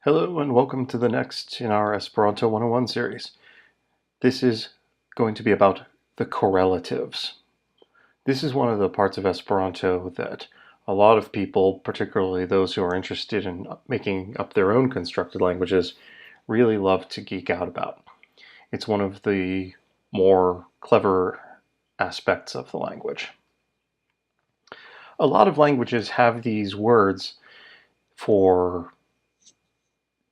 Hello and welcome to the next in our Esperanto 101 series. This is going to be about the correlatives. This is one of the parts of Esperanto that a lot of people, particularly those who are interested in making up their own constructed languages, really love to geek out about. It's one of the more clever aspects of the language. A lot of languages have these words for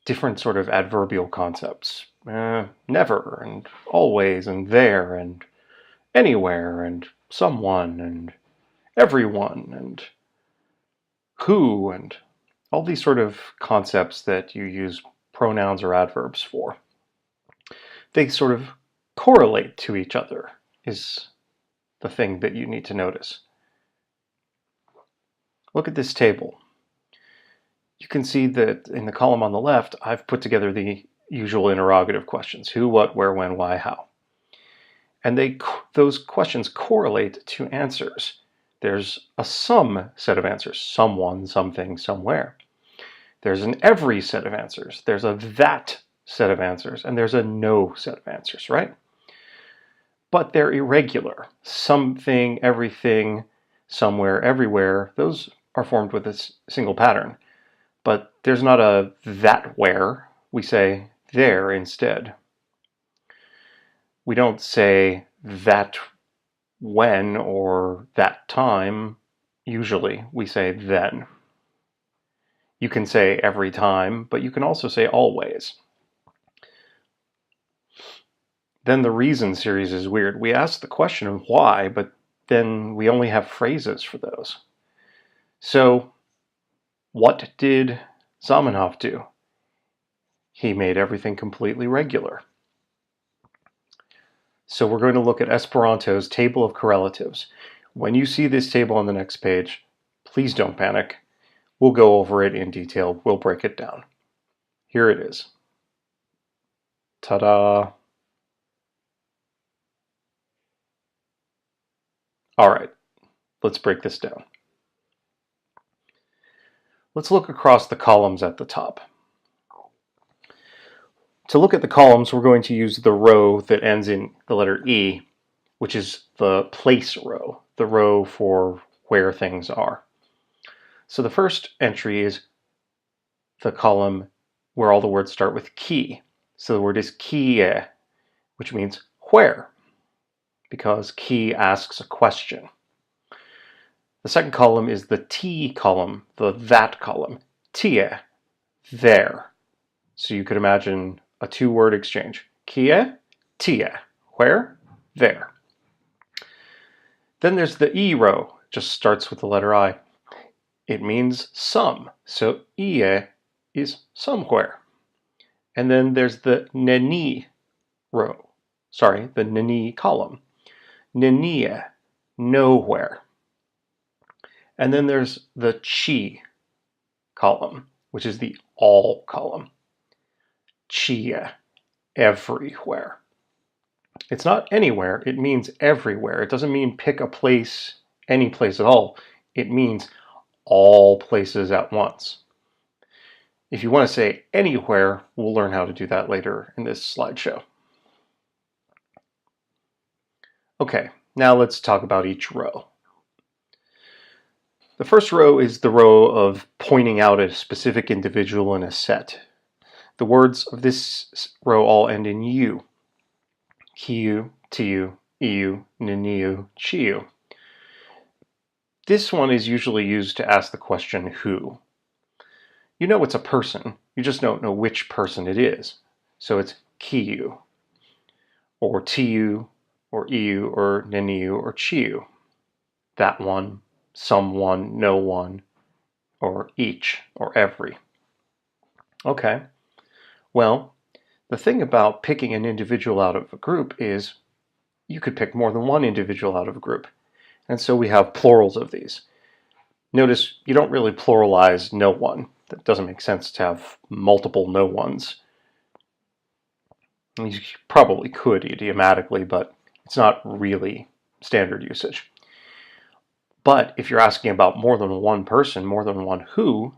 different sort of adverbial concepts. Never and always and there and anywhere and someone and everyone and who and all these sort of concepts that you use pronouns or adverbs for. They sort of correlate to each other is the thing that you need to notice. Look at this table. You can see that in the column on the left, I've put together the usual interrogative questions: who, what, where, when, why, how. And those questions correlate to answers. There's a some set of answers: someone, something, somewhere. There's an every set of answers. There's a that set of answers. And there's a no set of answers, right? But they're irregular. Something, everything, somewhere, everywhere, those are formed with a single pattern. But there's not a that where. We say there instead. We don't say that when or that time. Usually we say then. You can say every time, but you can also say always. Then the reason series is weird. We ask the question of why, but then we only have phrases for those. So what did Zamenhof do? He made everything completely regular. So we're going to look at Esperanto's table of correlatives. When you see this table on the next page, please don't panic. We'll go over it in detail. We'll break it down. Here it is. Ta-da! All right, let's break this down. Let's look across the columns at the top. To look at the columns, we're going to use the row that ends in the letter E, which is the place row, the row for where things are. So the first entry is the column where all the words start with ki. So the word is kie, which means where, because ki asks a question. The second column is the T column, the that column, tie, there. So you could imagine a two-word exchange. Kie, tie, where, there. Then there's the E row, just starts with the letter I. It means some, so ie is somewhere. And then there's the neni row, the neni column. Nenie, nowhere. And then there's the chi column, which is the all column. Chia, everywhere. It's not anywhere, it means everywhere. It doesn't mean pick a place, any place at all. It means all places at once. If you want to say anywhere, we'll learn how to do that later in this slideshow. Okay, now let's talk about each row. The first row is the row of pointing out a specific individual in a set. The words of this row all end in U. Kiu, tiu, iu, niniu, chiu. This one is usually used to ask the question who. You know it's a person, you just don't know which person it is. So it's kiu, or tiu, or iu, or niniu, or chiu. That one, someone, no one, or each, or every. Okay, well, the thing about picking an individual out of a group is you could pick more than one individual out of a group. And so we have plurals of these. Notice you don't really pluralize no one. That doesn't make sense to have multiple no ones. You probably could idiomatically, but it's not really standard usage. But if you're asking about more than one person, more than one who,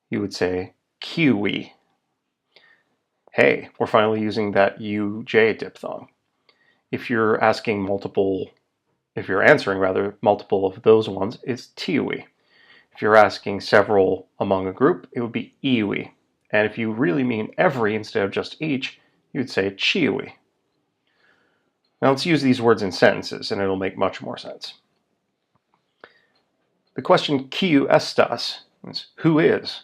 you would say kiwi, Hey, we're finally using that UJ diphthong. If you're answering rather multiple of those ones, it's tiui. If you're asking several among a group, it would be iui. And if you really mean every instead of just each, you would say chiui. Now let's use these words in sentences, and it'll make much more sense. The question kiu estas is who is?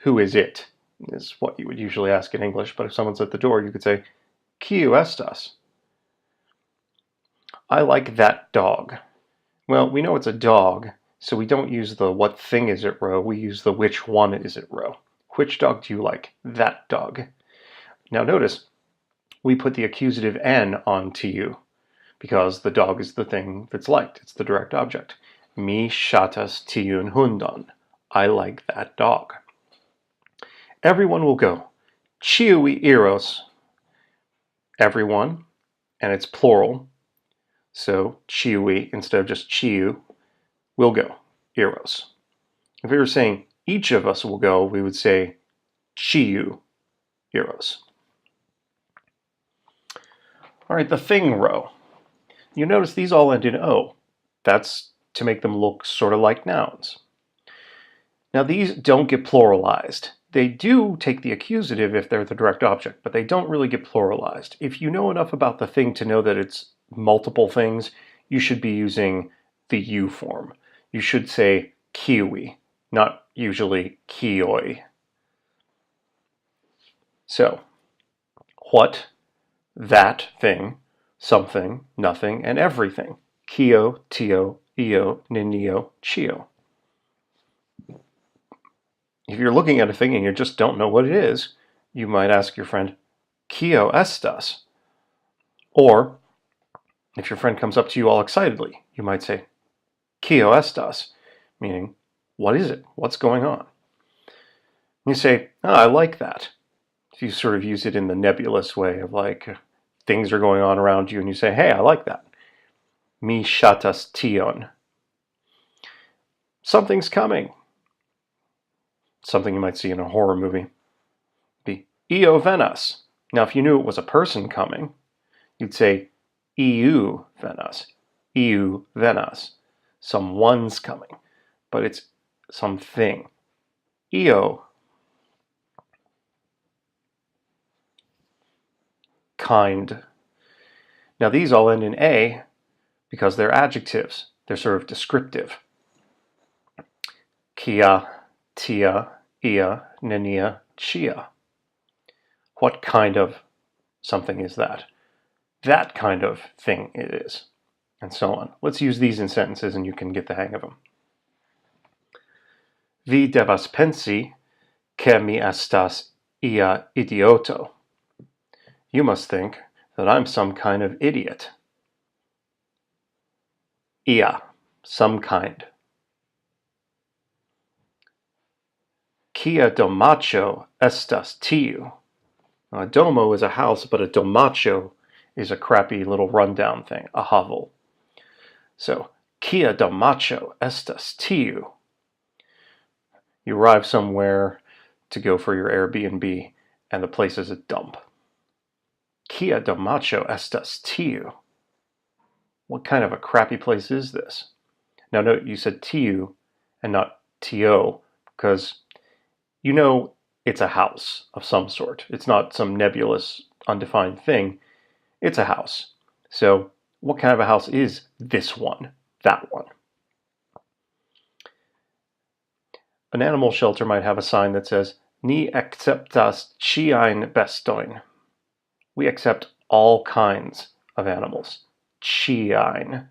Who is it? Is what you would usually ask in English, but if someone's at the door, you could say kiu estas. I like that dog. Well, we know it's a dog, so we don't use the what thing is it row, we use the which one is it row. Which dog do you like? That dog. Now notice, we put the accusative N on tu, because the dog is the thing that's liked. It's the direct object. Mi ŝatas tiun hundon. I like that dog. Everyone will go. Ĉiuj iros. Everyone, and it's plural. So ĉiuj instead of just ĉiu will go. Iros. If we were saying each of us will go, we would say ĉiu iros. All right, the thing row. You notice these all end in O. That's to make them look sort of like nouns. Now these don't get pluralized. They do take the accusative if they're the direct object, but they don't really get pluralized. If you know enough about the thing to know that it's multiple things, you should be using the U form. You should say kiwi, not usually kioi. So, what, that thing, something, nothing, and everything. Kio, tio, io, ninio, chio. If you're looking at a thing and you just don't know what it is, you might ask your friend, Kio estas? Or, if your friend comes up to you all excitedly, you might say, Kio estas? Meaning, what is it? What's going on? And you say, I like that. So you sort of use it in the nebulous way of like, things are going on around you and you say, hey, I like that. Mi ŝatas tion. Something's coming. Something you might see in a horror movie. Be io venas. Now, if you knew it was a person coming, you'd say iu venas. Iu venas. Someone's coming. But it's something. Io. Kind. Now, these all end in A because they're adjectives. They're sort of descriptive. Kia, tia, ia, nenia, chia. What kind of something is that? That kind of thing it is. And so on. Let's use these in sentences and you can get the hang of them. Vi devas pensi, ke mi estas ia idioto. You must think that I'm some kind of idiot. Ia, some kind. Kia domaĉo estas tiu? A domo is a house, but a domaĉo is a crappy little rundown thing, a hovel. So, kia domaĉo estas tiu? You arrive somewhere to go for your Airbnb, and the place is a dump. Kia domaĉo estas tiu? What kind of a crappy place is this? Now note you said tiu and not tio, because you know it's a house of some sort. It's not some nebulous, undefined thing. It's a house. So what kind of a house is this one, that one? An animal shelter might have a sign that says, Ni akceptas ĉiajn bestojn. We accept all kinds of animals. Ĉiajn.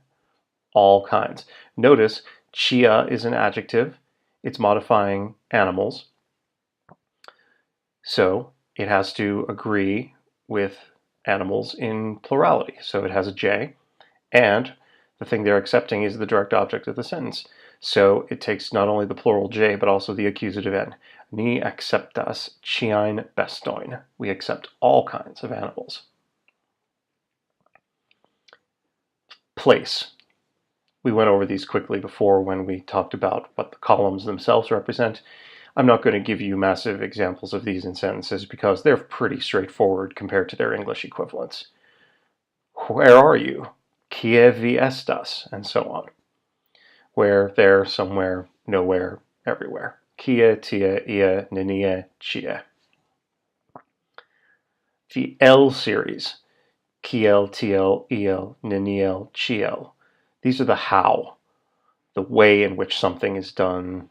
All kinds. Notice, ĉia is an adjective. It's modifying animals. So it has to agree with animals in plurality. So it has a J, and the thing they're accepting is the direct object of the sentence. So it takes not only the plural J, but also the accusative N. Ni akceptas ĉiajn bestojn. We accept all kinds of animals. Place. We went over these quickly before when we talked about what the columns themselves represent. I'm not going to give you massive examples of these in sentences because they're pretty straightforward compared to their English equivalents. Where are you? Kie vi estas? And so on. Where, there, somewhere, nowhere, everywhere. Kie, tie, ia, nenie, chie. The L series. Kiel, tiel, iel, neniel, chiel. These are the how, the way in which something is done,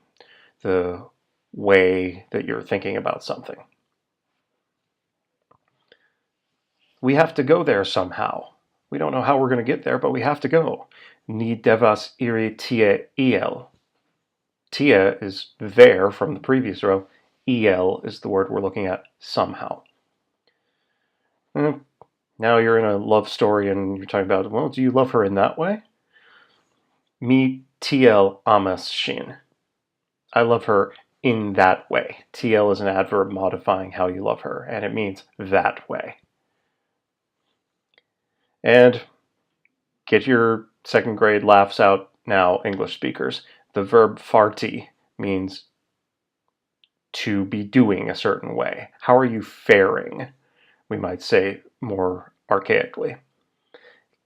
the way that you're thinking about something. We have to go there somehow. We don't know how we're going to get there, but we have to go. Ni devas iri tie iel. Tie is there from the previous row. Iel is the word we're looking at, somehow. Now you're in a love story and you're talking about, well, do you love her in that way? Mi tiel amas shin. I love her in that way. TL is an adverb modifying how you love her, and it means that way. And get your second grade laughs out now, English speakers. The verb farti means to be doing a certain way. How are you faring? We might say more archaically.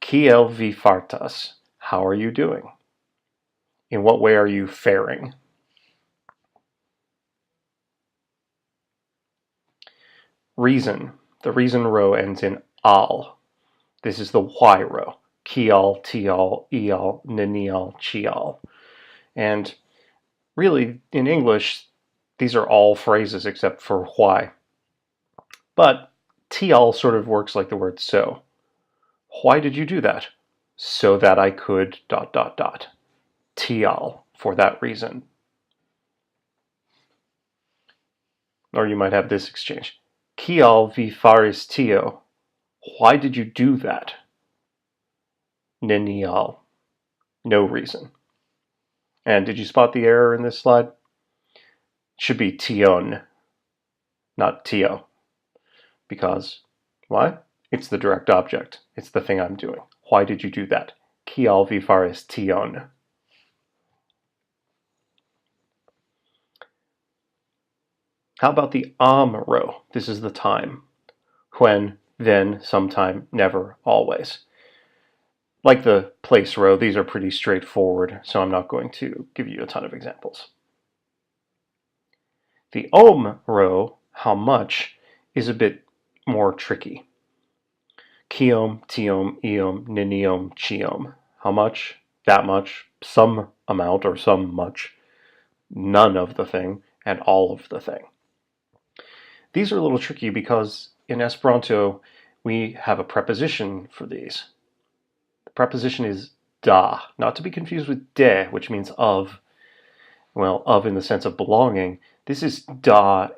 Kiel vi fartas? How are you doing? In what way are you faring? Reason. The reason row ends in al. This is the why row. Kial, tial, ial, nenial, chial. And really, in English, these are all phrases except for why. But tial sort of works like the word so. Why did you do that? So that I could ... Tial, for that reason. Or you might have this exchange. Kial vi faris tio? Why did you do that? Nenial. No reason. And did you spot the error in this slide? It should be tion, not tio. Because, why? It's the direct object. It's the thing I'm doing. Why did you do that? Kial vi faris tion? How about the row? This is the time. When, then, sometime, never, always. Like the place row, these are pretty straightforward, so I'm not going to give you a ton of examples. The row, how much, is a bit more tricky. Kiom, tiom, iom, neniom, chiom. How much, that much, some amount or some much, none of the thing, and all of the thing. These are a little tricky because in Esperanto we have a preposition for these. The preposition is da, not to be confused with de, which means of. Well, of in the sense of belonging. This is da,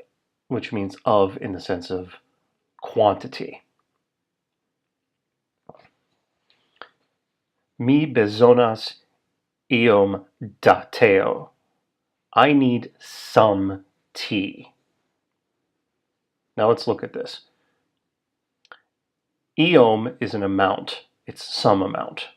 which means of in the sense of quantity. Mi bezonas iom da teo. I need some tea. Now let's look at this. Iom is an amount. It's some amount.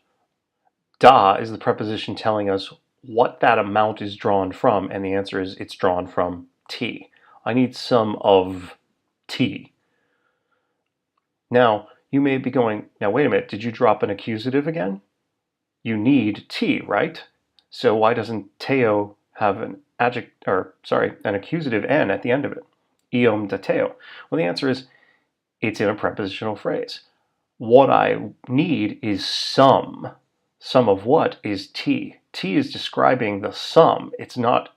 Da is the preposition telling us what that amount is drawn from, and the answer is it's drawn from tea. I need some of tea. Now, you may be going, now wait a minute, did you drop an accusative again? You need tea, right? So why doesn't teo have an accusative n at the end of it? Iom da teo. Well, the answer is it's in a prepositional phrase. What I need is some. Some of what is tea? Tea is describing the sum. It's not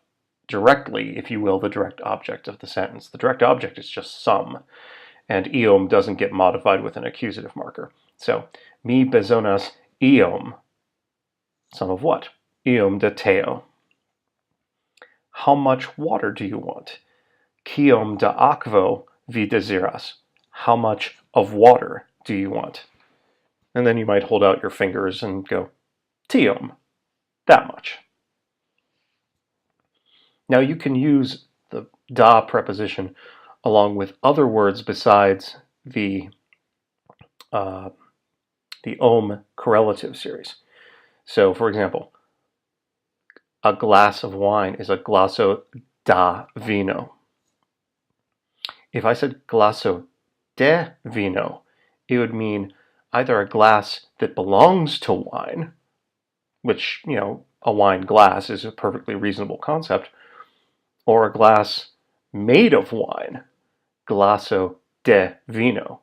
directly, if you will, the direct object of the sentence. The direct object is just some. And iom doesn't get modified with an accusative marker. So, mi bezonas iom. Some of what? Iom da teo. How much water do you want? Kiom da akvo vi deziras. How much of water do you want? And then you might hold out your fingers and go, tiom, that much. Now you can use the da preposition along with other words besides the correlative series. So, for example, a glass of wine is a glasso da vino. If I said glasso de vino, it would mean either a glass that belongs to wine, which, a wine glass is a perfectly reasonable concept, or a glass made of wine, glasso de vino,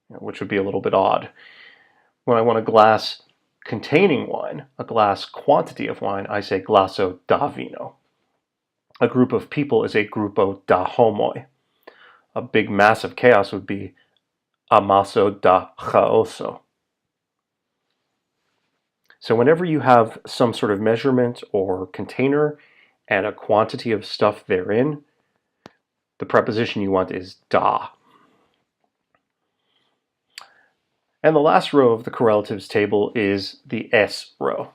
which would be a little bit odd. When I want a glass containing wine, a glass quantity of wine, I say glasso da vino. A group of people is a gruppo da homoi. A big mass of chaos would be ammasso da chaoso. So whenever you have some sort of measurement or container and a quantity of stuff therein, the preposition you want is da. And the last row of the correlatives table is the S row.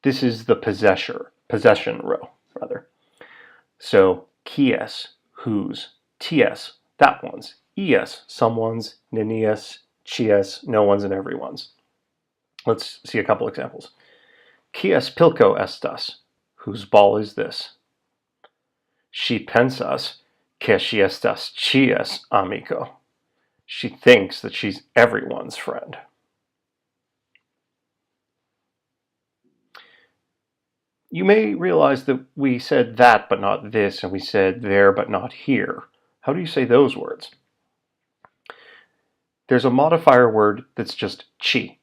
This is the possession row, rather. So, quies, whose, ties, that one's, ies, someone's, nenies, chies, no one's and everyone's. Let's see a couple examples. Quies pilko estas, whose ball is this? She pensas que she estas chies amico. She thinks that she's everyone's friend. You may realize that we said that but not this, and we said there but not here. How do you say those words? There's a modifier word that's just chi.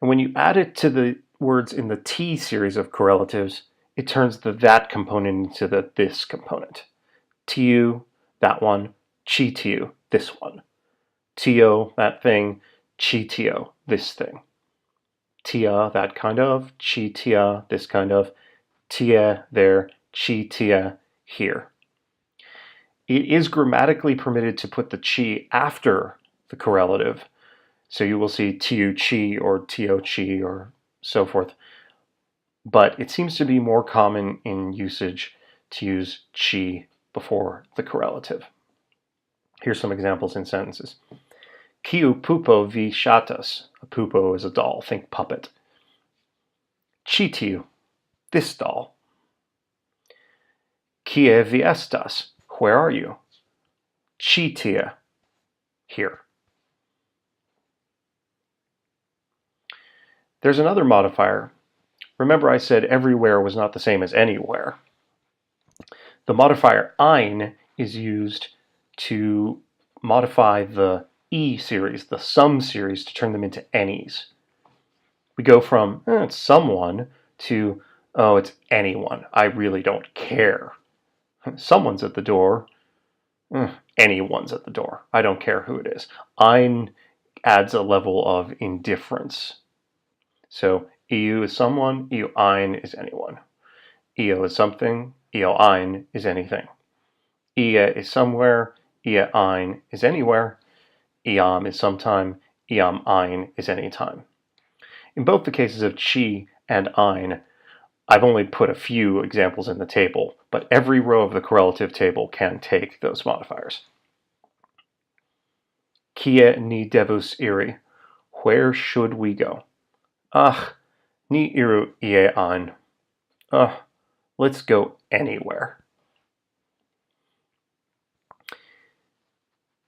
And when you add it to the words in the T series of correlatives, it turns the that component into the this component. Tiu, that one, chi tiu, this one. Tio, that thing, chi tio, this thing. Tia, that kind of, chi tia, this kind of, tia, there, chi tia, here. It is grammatically permitted to put the chi after the correlative, so you will see tiu chi or tio chi or so forth, but it seems to be more common in usage to use chi before the correlative. Here's some examples in sentences. Kiu pupo vi shatas. A pupo is a doll, think puppet. Chi tiu, this doll. Kie vi estas? Where are you? Chi tia, here. There's another modifier. Remember I said everywhere was not the same as anywhere. The modifier ein is used to modify the E series, the sum series, to turn them into any's. We go from, it's someone, to, oh, it's anyone. I really don't care. Someone's at the door. Anyone's at the door. I don't care who it is. Ein adds a level of indifference. So, EU is someone, EU ein is anyone. EO is something, EO ein is anything. Ie is somewhere, ie ein is anywhere. Iam is sometime, iam ein is anytime. In both the cases of chi and ein, I've only put a few examples in the table, but every row of the correlative table can take those modifiers. Kie ni devus iri? Where should we go? Ach, ni iru ie ein. Let's go anywhere.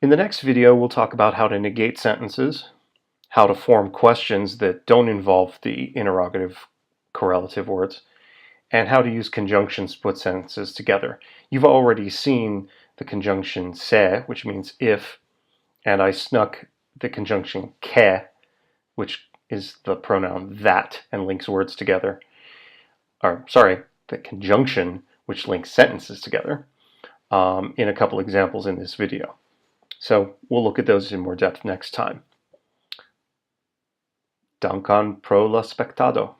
In the next video, we'll talk about how to negate sentences, how to form questions that don't involve the interrogative correlative words, and how to use conjunctions to put sentences together. You've already seen the conjunction se, which means if, and I snuck the conjunction ke, which is the pronoun that and links words together. The conjunction which links sentences together, in a couple examples in this video. So we'll look at those in more depth next time. Dankon pro la spektado.